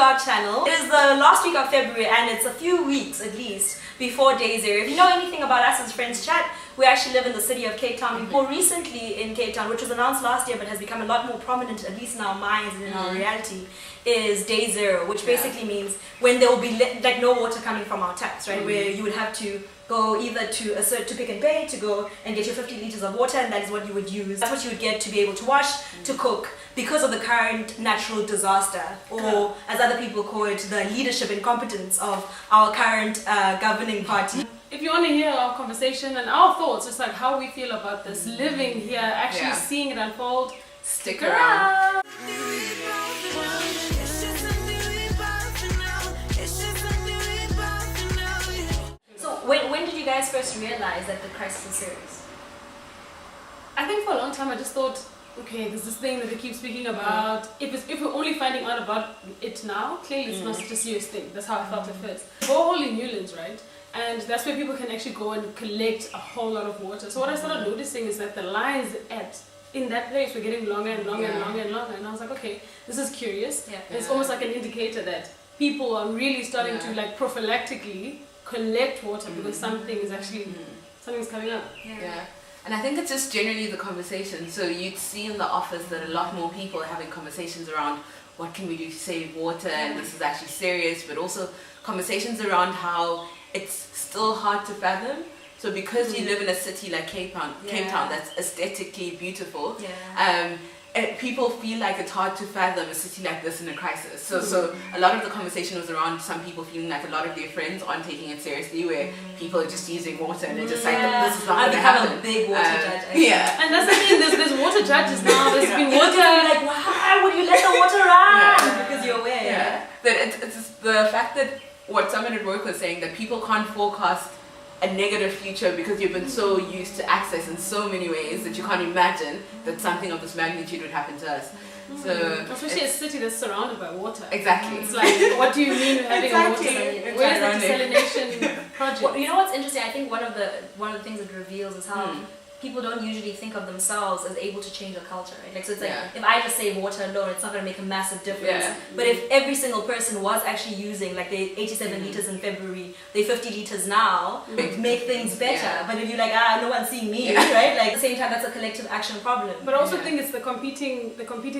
our channel. It is the last week of February and it's a few weeks at least before Day Zero. If you know anything about us as Friends Chat, we actually live in the city of Cape Town. More recently in Cape Town, which was announced last year but has become a lot more prominent, at least in our minds and in our reality, is Day Zero, which basically means when there will be like no water coming from our taps, right? Where you would have to go either to Pick and Pay to go and get your 50 liters of water, and that is what you would use. That's what you would get to be able to wash, to cook, because of the current natural disaster, or as other people call it, the leadership incompetence of our current governing party. If you want to hear our conversation and our thoughts, just like how we feel about this, living here, actually seeing it unfold, stick around. So when did you guys first realize that the crisis is serious? I think for a long time I just thought, okay, there's this thing that they keep speaking about. If we're only finding out about it now, clearly it's not such a serious thing. That's how I felt at first. Borehole in Newlands, right? And that's where people can actually go and collect a whole lot of water. So what I started noticing is that the lines in that place were getting longer and longer and longer and longer. And I was like, okay, this is curious. It's almost like an indicator that people are really starting to like prophylactically collect water because something is actually, something's coming up. And I think it's just generally the conversation. So you'd see in the office that a lot more people are having conversations around what can we do to save water, and this is actually serious, but also conversations around how it's still hard to fathom. So because you live in a city like Cape Town that's aesthetically beautiful, people feel like it's hard to fathom a city like this in a crisis. So a lot of the conversation was around some people feeling like a lot of their friends aren't taking it seriously, where people are just using water and they're just like, this is not going to happen. I'm a big water judge. And that's the thing, there's water judges now, there's been water, like, why would you let the water run? Because you're aware. But it's the fact that what someone at work was saying, that people can't forecast a negative future because you've been so used to access in so many ways that you can't imagine that something of this magnitude would happen to us. So especially a city that's surrounded by water. Exactly. It's like, what do you mean having a water? Where's the desalination project? Well, you know what's interesting? I think one of the things it reveals is how people don't usually think of themselves as able to change a culture, right? Like, so it's like, if I just say water alone, it's not going to make a massive difference. But if every single person was actually using, like, they 87 liters in February, they 50 liters now, it make things better. But if you're like, no one's seeing me, right? Like, at the same time, that's a collective action problem. But I also think it's the competing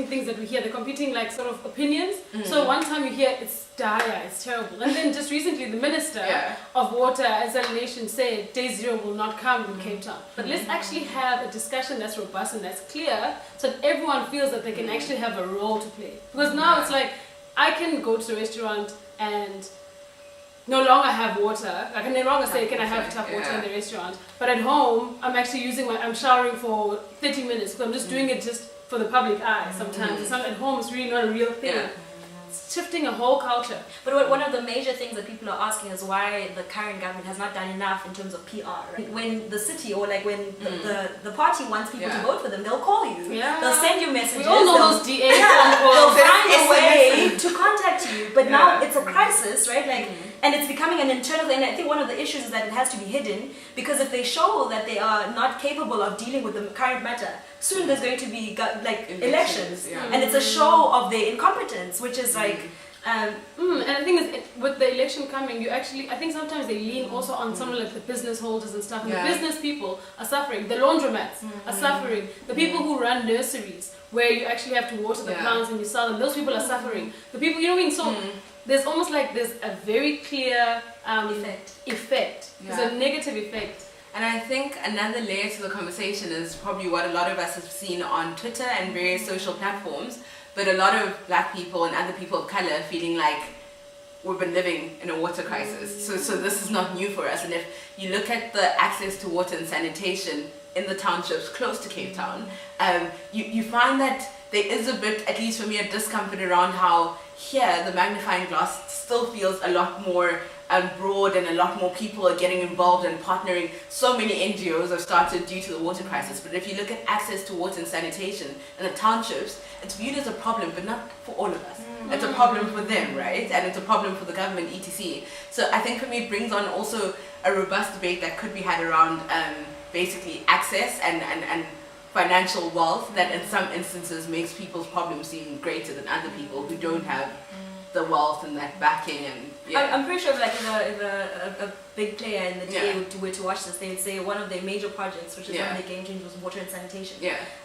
things that we hear, the competing, like, sort of opinions. So one time you hear it's dire, it's terrible. And then just recently, the Minister of Water and Sanitation said Day Zero will not come in Cape Town. But let's actually have a discussion that's robust and that's clear, so that everyone feels that they can actually have a role to play. Because now it's like, I can go to a restaurant and no longer have water. I can no longer say, can I have tap water in the restaurant? But at home, I'm actually I'm showering for 30 minutes because I'm just doing it just for the public eye sometimes. It's not at home, it's really not a real thing. Shifting a whole culture. But one of the major things that people are asking is why the current government has not done enough in terms of PR. Right? When the city, or like when the party wants people to vote for them, they'll call you. They'll send you messages. We all know those DAs. They'll find a way to contact you. But now it's a crisis, right? Like, and it's becoming an internal thing. And I think one of the issues is that it has to be hidden, because if they show that they are not capable of dealing with the current matter, soon there's going to be like elections, and it's a show of their incompetence, which is like. And the thing is, with the election coming, I think sometimes they lean also on some of like the business holders and stuff. And the business people are suffering. The laundromats are suffering. The people who run nurseries, where you actually have to water the plants and you sell them, those people are suffering. The people, you know what I mean? So there's almost like there's a very clear effect. There's a negative effect. And I think another layer to the conversation is probably what a lot of us have seen on Twitter and various social platforms, but a lot of black people and other people of color feeling like we've been living in a water crisis. So this is not new for us. And if you look at the access to water and sanitation in the townships close to Cape Town, you find that there is a bit, at least for me, a discomfort around how here the magnifying glass still feels a lot more broad, and a lot more people are getting involved and partnering. So many NGOs have started due to the water crisis. But if you look at access to water and sanitation in the townships, it's viewed as a problem, but not for all of us. It's a problem for them, right? And it's a problem for the government, etc. So I think for me it brings on also a robust debate that could be had around basically access and financial wealth that in some instances makes people's problems seem greater than other people who don't have the wealth and that backing and I'm pretty sure if a big player in the TA were to watch this, they would say one of their major projects, which is one of their game changers, was water and sanitation.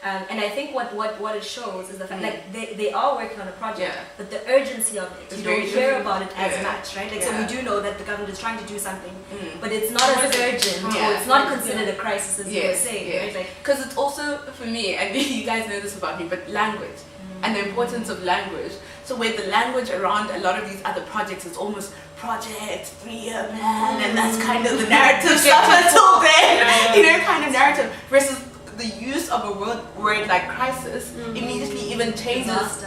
And I think what it shows is the fact like they are working on a project, but the urgency of it, you don't hear about it as much, right? Like so we do know that the government is trying to do something, but it's not as urgent, or it's not considered a crisis as you were saying, right? Like because it's also for me, and you guys know this about me, but language and the importance of language. So where the language around a lot of these other projects is almost project, 3-year plan, and that's kind of the narrative stuff until then, you know, kind of narrative, versus the use of a word like crisis immediately even changes,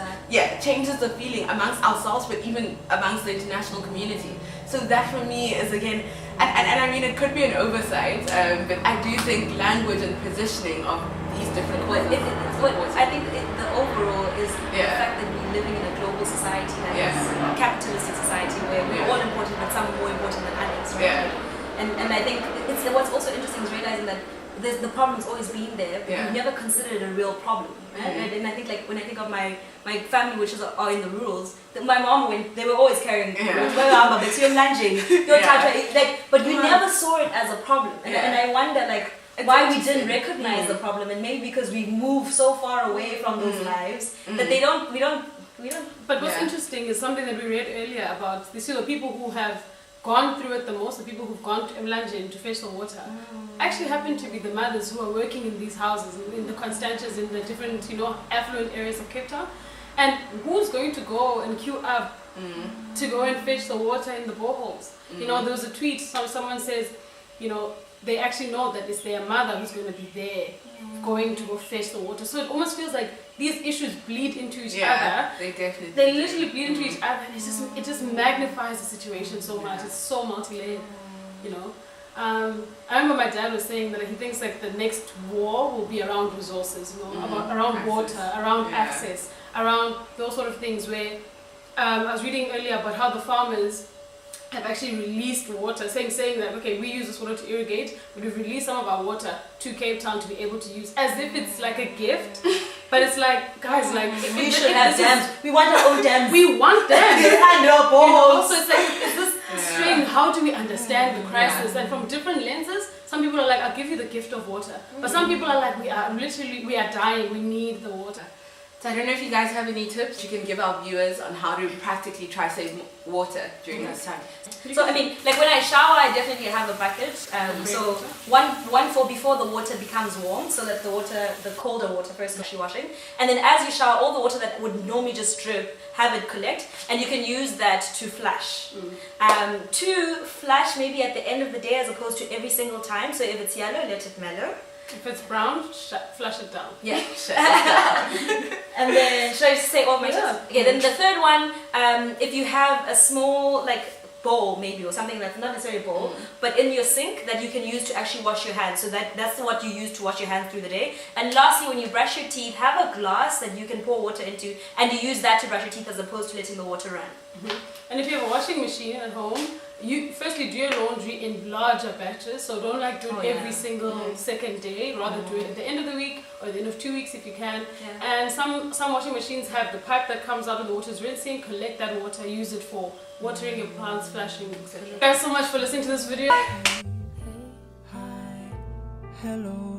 changes the feeling amongst ourselves, but even amongst the international community. So that for me is again, and I mean it could be an oversight, but I do think language and positioning of these different I think the overall is the fact that we're living in a global society, that is a capitalistic society where we're all important, but some are more important than others, right? And I think what's also interesting is realizing that the problem's always been there, but we've never considered it a real problem, right? And I think like when I think of my family, which are in the rurals, my mom they were always carrying but we never saw it as a problem, and I wonder like why we didn't recognize the problem, and maybe because we moved so far away from those lives that we don't. But what's interesting is something that we read earlier about the people who have gone through it the most, the people who've gone to Mlanje to fetch the water, actually happen to be the mothers who are working in these houses, in the Constantias, in the different, affluent areas of Cape Town. And who's going to go and queue up to go and fetch the water in the boreholes? There was a tweet, someone says, they actually know that it's their mother who's going to be there going to go fetch the water. So it almost feels like these issues bleed into each other. They literally bleed into each other, and it just magnifies the situation so much. It's so multi-layered, I remember my dad was saying that he thinks like the next war will be around resources, around water, around access, around those sort of things where I was reading earlier about how the farmers have actually released water, saying that, okay, we use this water to irrigate, but we've released some of our water to Cape Town to be able to use, as if it's like a gift. But it's like, guys, like, we should have dams. We want our own dams. We want them. So it's like, it's this strange, how do we understand the crisis? And from different lenses, some people are like, I'll give you the gift of water. But some people are like, we are dying, we need the water. So I don't know if you guys have any tips you can give our viewers on how to practically try to save water during this time. So I mean, like when I shower, I definitely have a bucket. So one for before the water becomes warm, so that the colder water first is washing, and then as you shower, all the water that would normally just drip, have it collect, and you can use that to flush. To flush maybe at the end of the day as opposed to every single time. So if it's yellow, let it mellow. If it's brown, flush it down. Yeah. And then, should I say all my tips? Okay, then the third one, if you have a small, like, bowl maybe, or something that's not necessarily a bowl, but in your sink that you can use to actually wash your hands. So that's what you use to wash your hands through the day. And lastly, when you brush your teeth, have a glass that you can pour water into, and you use that to brush your teeth as opposed to letting the water run. And if you have a washing machine at home, you firstly do your laundry in larger batches, so don't like do it every single second day, rather do it at the end of the week or at the end of 2 weeks if you can. And some washing machines have the pipe that comes out of the water's rinsing, collect that water, use it for watering your plants, flashing, etc. Thanks so much for listening to this video. Hello.